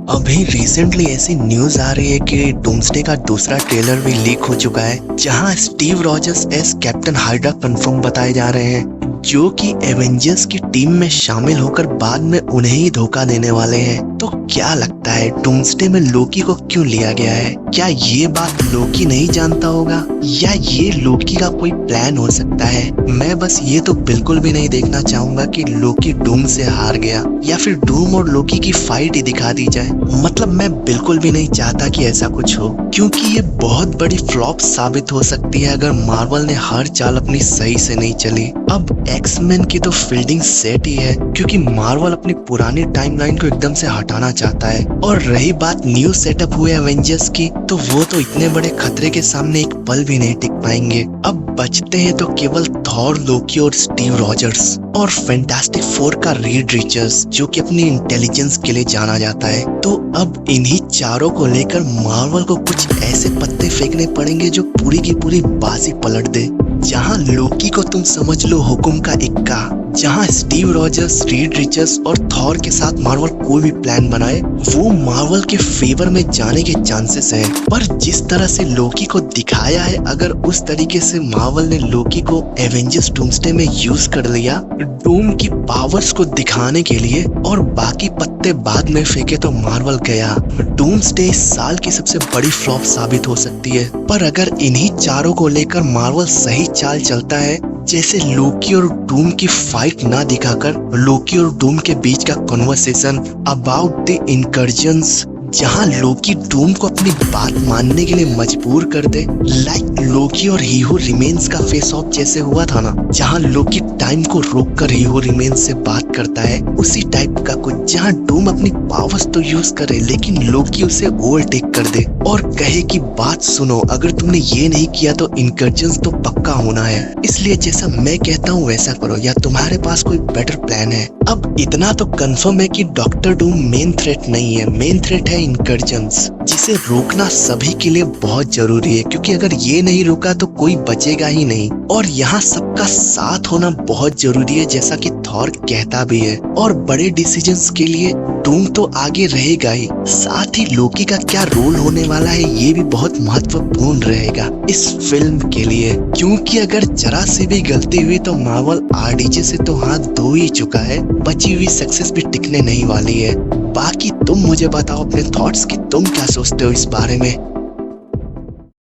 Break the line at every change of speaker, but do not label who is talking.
अभी रिसेंटली ऐसी न्यूज आ रही है कि डूम्सडे का दूसरा ट्रेलर भी लीक हो चुका है, जहां Steve Rogers S captain hydra confirm बताए जा रहे हैं, जो कि एवेंजर्स की टीम में शामिल होकर बाद में उन्हें ही धोखा देने वाले हैं। तो क्या लगता है डूम्सडे में लोकी को क्यों लिया गया है? क्या ये बात लोकी नहीं जानता होगा या ये लोकी का कोई प्लान हो सकता है? मैं बस ये तो बिल्कुल भी नहीं देखना चाहूंगा कि लोकी डूम से हार गया या फिर डूम और लोकी की फाइट ही दिखा दी जाए। मतलब मैं बिल्कुल भी नहीं चाहता कि ऐसा कुछ हो, क्योंकि ये बहुत बड़ी फ्लॉप साबित हो सकती है अगर मार्वल ने हर चाल अपनी सही से नहीं चली। अब एक्समैन की तो फील्डिंग सेट ही है, क्योंकि मार्वल अपनी पुरानी टाइमलाइन को एकदम से हटाना चाहता है। और रही बात न्यू सेटअप हुए एवेंजर्स की, तो वो तो इतने बड़े खतरे के सामने एक पल भी नहीं टिक पाएंगे। अब बचते हैं तो केवल थॉर, लोकी और स्टीव रॉजर्स और फैंटास्टिक फोर का रीड रिचर्ड्स, जो कि अपनी इंटेलिजेंस के लिए जाना जाता है। तो अब इन्हीं चारों को लेकर मार्वल को कुछ ऐसे पत्ते फेंकने पड़ेंगे जो पूरी की पूरी बाजी पलट दे। जहां लोकी को तुम समझ लो हुकुम का इक्का, जहां स्टीव रॉजर्स, रीड रिचर्ड्स और थॉर के साथ मार्वल कोई भी प्लान बनाए वो मार्वल के फेवर में जाने के चांसेस हैं। पर जिस तरह से लोकी को दिखाया है, अगर उस तरीके से मार्वल ने लोकी को एवेंजर्स डूम्सडे में यूज कर लिया डूम की पावर्स को दिखाने के लिए और बाकी पत्ते बाद में फेंके, तो मार्वल गया। डूम्सडे इस साल की सबसे बड़ी फ्लॉप साबित हो सकती है। पर अगर इन्हीं चारों को लेकर मार्वल सही चाल चलता है, जैसे लोकी और डूम की फाइट ना दिखाकर लोकी और डूम के बीच का कन्वर्सेशन अबाउट द इनकर्जन्स, जहां लोकी डूम को अपनी बात मानने के लिए मजबूर कर दे, लाइक लोकी और ही हू रिमेन्स का फेस ऑफ जैसे हुआ था ना, जहां लोकी टाइम को रोककर ही हू रिमेन्स से बात करता है, उसी टाइप का कुछ, जहां डूम अपनी पावर्स तो यूज करे लेकिन लोकी उसे ओवरटेक कर दे और कहे कि बात सुनो, अगर तुमने ये नहीं किया तो इनकर्जन्स तो पक्का होना है, इसलिए जैसा मैं कहता हूँ वैसा करो, या तुम्हारे पास कोई बेटर प्लान है। अब इतना तो कंफर्म है कि डॉक्टर डूम मेन थ्रेट नहीं है, मेन थ्रेट है इनकर्जन्स, जिसे रोकना सभी के लिए बहुत जरूरी है, क्योंकि अगर ये नहीं रोका तो कोई बचेगा ही नहीं। और यहाँ सबका साथ होना बहुत जरूरी है, जैसा कि थॉर कहता भी है। और बड़े डिसीजंस के लिए डूम तो आगे रहेगा ही, साथ ही लोकी का क्या रोल होने वाला है ये भी बहुत महत्वपूर्ण रहेगा इस फिल्म के लिए, क्योंकि अगर जरा सी भी गलती हुई तो मार्वल आरडीजे से तो हाथ धो ही चुका है, बची हुई सक्सेस भी टिकने नहीं वाली है। बाकी तुम मुझे बताओ अपने थॉट्स कि तुम क्या सोचते हो इस बारे में।